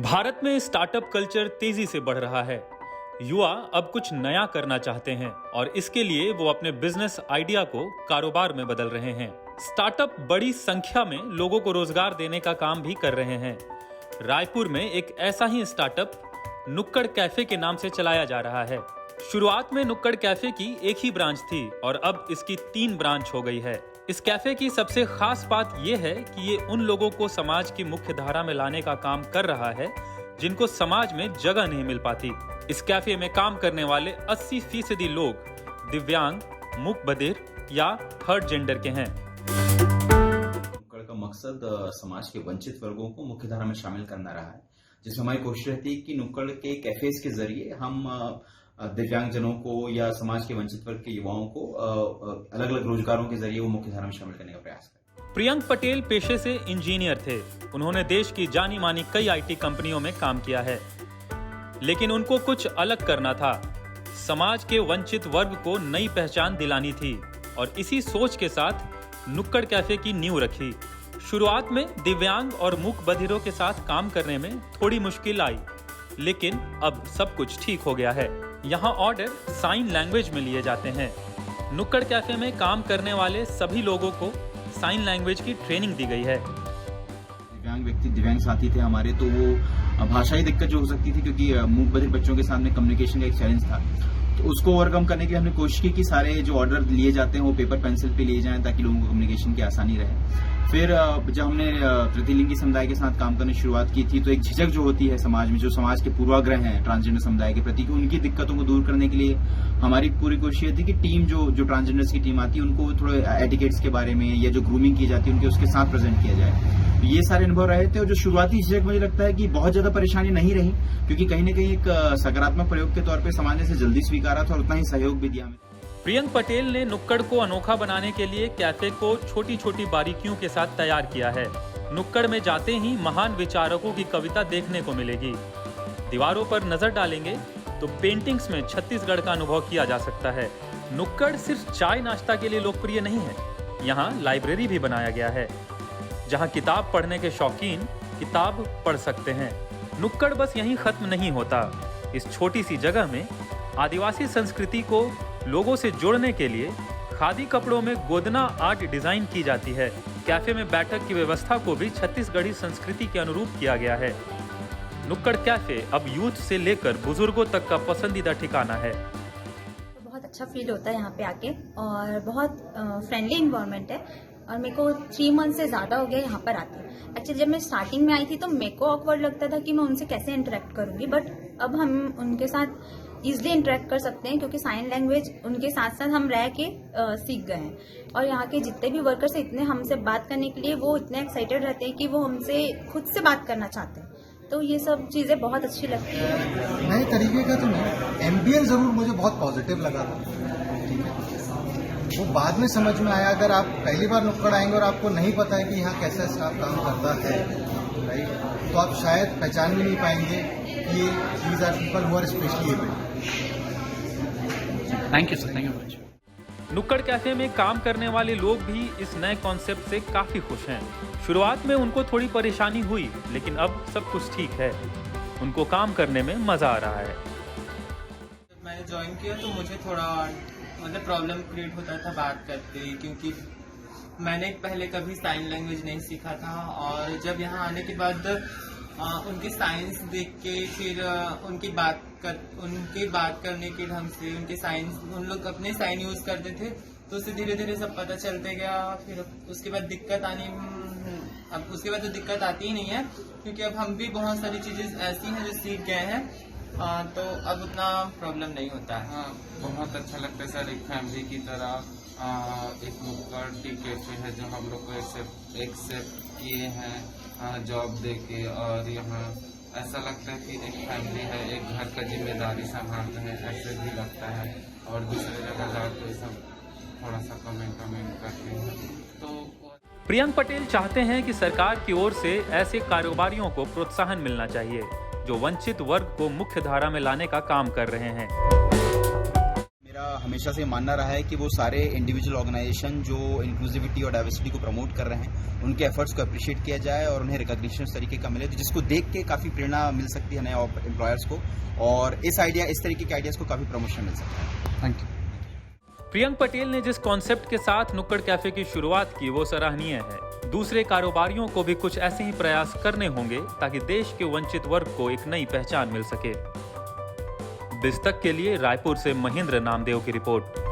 भारत में startup culture तेजी से बढ़ रहा है। युवा अब कुछ नया करना चाहते हैं और इसके लिए वो अपने बिजनेस आइडिया को कारोबार में बदल रहे हैं। स्टार्टअप बड़ी संख्या में लोगों को रोजगार देने का काम भी कर रहे हैं। रायपुर में एक ऐसा ही स्टार्टअप नुक्कड़ कैफे के नाम से चलाया जा रहा है। शुरुआत में नुक्कड़ कैफे की एक ही ब्रांच थी और अब इसकी 3 ब्रांच हो गई है। इस कैफे की सबसे खास बात यह है कि ये उन लोगों को समाज की मुख्य धारा में लाने का काम कर रहा है जिनको समाज में जगह नहीं मिल पाती। इस कैफे में काम करने वाले 80% लोग दिव्यांग, मूक बधिर या थर्ड जेंडर के हैं। नुक्कड़ का मकसद समाज के वंचित वर्गों को मुख्य धारा में शामिल करना रहा है, जिसमें हमारी कोशिश रहती है कि नुक्कड़ के कैफेज के जरिए हम दिव्यांगजनों को या समाज के वंचित वर्ग के युवाओं को अलग अलग रोजगारों के जरिए वो मुख्य धारा में शामिल करने का प्रयास करें। प्रियंक पटेल पेशे से इंजीनियर थे। उन्होंने देश की जानी मानी कई आईटी कंपनियों में काम किया है, लेकिन उनको कुछ अलग करना था। समाज के वंचित वर्ग को नई पहचान दिलानी थी और इसी सोच के साथ नुक्कड़ कैफे की नींव रखी। शुरुआत में दिव्यांग और मूक बधिरों के साथ काम करने में थोड़ी मुश्किल आई, लेकिन अब सब कुछ ठीक हो गया है। यहाँ ऑर्डर साइन लैंग्वेज में लिए जाते हैं। नुक्कड़ कैफे में काम करने वाले सभी लोगों को साइन लैंग्वेज की ट्रेनिंग दी गई है। दिव्यांग व्यक्ति, दिव्यांग साथी थे हमारे, तो वो भाषाई दिक्कत जो हो सकती थी, क्योंकि मूक बधिर बच्चों के सामने कम्युनिकेशन का एक चैलेंज था, तो उसको ओवरकम करने की हमने कोशिश की कि सारे जो ऑर्डर लिए जाते हैं वो पेपर पेंसिल पे लिए जाएं ताकि लोगों को कम्युनिकेशन की आसानी रहे। फिर जब हमने तृतीलिंगी समुदाय के साथ काम करने की शुरुआत की थी, तो एक झिझक जो होती है समाज में, जो समाज के पूर्वाग्रह हैं ट्रांसजेंडर समुदाय के प्रति, उनकी दिक्कतों को दूर करने के लिए हमारी पूरी कोशिश थी कि टीम जो ट्रांसजेंडर्स की टीम आती है उनको थोड़े एटिकेट्स के बारे में या जो ग्रूमिंग की जाती है उनके उसके साथ प्रेजेंट किया जाए। ये सारे अनुभव रहे थे और जो शुरुआती झिझक मुझे लगता है कि बहुत ज्यादा परेशानी नहीं रही, क्योंकि कहीं न कहीं एक सकारात्मक प्रयोग के तौर पर समाज ने इसे जल्दी स्वीकारा था और उतना ही सहयोग भी दिया हमें। प्रियंक पटेल ने नुक्कड़ को अनोखा बनाने के लिए कैफे को छोटी छोटी बारीकियों के साथ तैयार किया है। नुक्कड़ में जाते ही महान विचारकों की कविता देखने को मिलेगी। दीवारों पर नजर डालेंगे तो पेंटिंग्स में छत्तीसगढ़ का अनुभव किया जा सकता है। नुक्कड़ सिर्फ चाय नाश्ता के लिए लोकप्रिय नहीं है, यहाँ लाइब्रेरी भी बनाया गया है जहाँ किताब पढ़ने के शौकीन किताब पढ़ सकते हैं। नुक्कड़ बस यहीं खत्म नहीं होता। इस छोटी सी जगह में आदिवासी संस्कृति को लोगों से जोड़ने के लिए खादी कपड़ों में गोदना आर्ट डिजाइन की जाती है। कैफे में बैठक की व्यवस्था को भी छत्तीसगढ़ी संस्कृति के अनुरूप किया गया है। नुक्कड़ कैफे अब यूथ से लेकर बुजुर्गों तक का पसंदीदा ठिकाना है। बहुत अच्छा फील होता है यहाँ पे आके और बहुत फ्रेंडली इन्वायरमेंट है और मेरे को 3 मंथ से ज्यादा हो गया यहाँ पर आते। एक्चुअली जब मैं स्टार्टिंग में आई थी तो मेरे को ऑकवर्ड लगता था कि मैं उनसे कैसे इंटरेक्ट करूंगी, बट अब हम उनके साथ इजिली इंटरेक्ट कर सकते हैं क्योंकि साइन लैंग्वेज उनके साथ साथ हम रह के सीख गए हैं। और यहाँ के जितने भी वर्कर्स हैं इतने हमसे बात करने के लिए वो इतने एक्साइटेड रहते हैं कि वो हमसे खुद से बात करना चाहते हैं, तो ये सब चीजें बहुत अच्छी लगती है। नए तरीके का तो नहीं, एम्बियंस जरूर मुझे बहुत पॉजिटिव लगा था, ठीक है, वो बाद में समझ में आया। अगर आप पहली बार नुक्कड़ आएंगे और आपको नहीं पता है कि यहाँ कैसा स्टाफ काम करता है, राइट, तो आप शायद पहचान भी नहीं पाएंगे कि ये these are people who are specially abled. Thank you sir, thank you much. Nukkad cafe में काम करने वाले लोग भी इस नए कॉन्सेप्ट से काफी खुश हैं। शुरुआत में उनको थोड़ी परेशानी हुई, लेकिन अब सब कुछ ठीक है। उनको काम करने में मजा आ रहा है। जब मैंने ज्वाइन किया तो मुझे थोड़ा प्रॉब्लम क्रिएट होता था बात करते, क्योंकि मैंने पहले कभी साइन लैंग्वेज नहीं सीखा था और जब यहाँ आने के बाद उनकी साइंस देख के फिर उनकी बात करने के ढंग से उनके साइंस, उन लोग अपने साइन यूज करते थे तो उससे धीरे धीरे सब पता चलते गया। फिर उसके बाद अब उसके बाद तो दिक्कत आती ही नहीं है, क्योंकि अब हम भी बहुत सारी चीजें ऐसी हैं जो सीख गए हैं, तो अब उतना प्रॉब्लम नहीं होता है। हाँ, बहुत अच्छा लगता है सर। एक फैमिली की तरह एक नुक्कड़ टी कैफे है जो हम लोग को एक्सेप्ट किए हैं जॉब देके, और यहाँ ऐसा लगता है कि एक फैमिली है, एक घर का जिम्मेदारी संभालते हैं, ऐसे भी लगता है। और दूसरे जगह जाके सब थोड़ा सा कमेंट करते हैं। तो प्रियंक पटेल चाहते हैं कि सरकार की ओर से ऐसे कारोबारियों को प्रोत्साहन मिलना चाहिए जो वंचित वर्ग को मुख्य धारा में लाने का काम कर रहे हैं। मेरा हमेशा से मानना रहा है कि वो सारे इंडिविजुअल ऑर्गेनाइजेशन जो इंक्लूसिविटी और डाइवर्सिटी को प्रमोट कर रहे हैं उनके एफर्ट्स को अप्रिशिएट किया जाए और उन्हें रिकॉग्निशन इस तरीके का मिले, तो जिसको देख के काफ़ी प्रेरणा मिल सकती है नए एम्प्लॉयर्स को, और इस तरीके के आइडियाज़ को काफ़ी प्रमोशन मिल सकता है। Thank you. प्रियंक पटेल ने जिस कॉन्सेप्ट के साथ नुक्कड़ कैफे की शुरुआत की वो सराहनीय है। दूसरे कारोबारियों को भी कुछ ऐसे ही प्रयास करने होंगे ताकि देश के वंचित वर्ग को एक नई पहचान मिल सके। बिस्तक के लिए रायपुर से महेंद्र नामदेव की रिपोर्ट।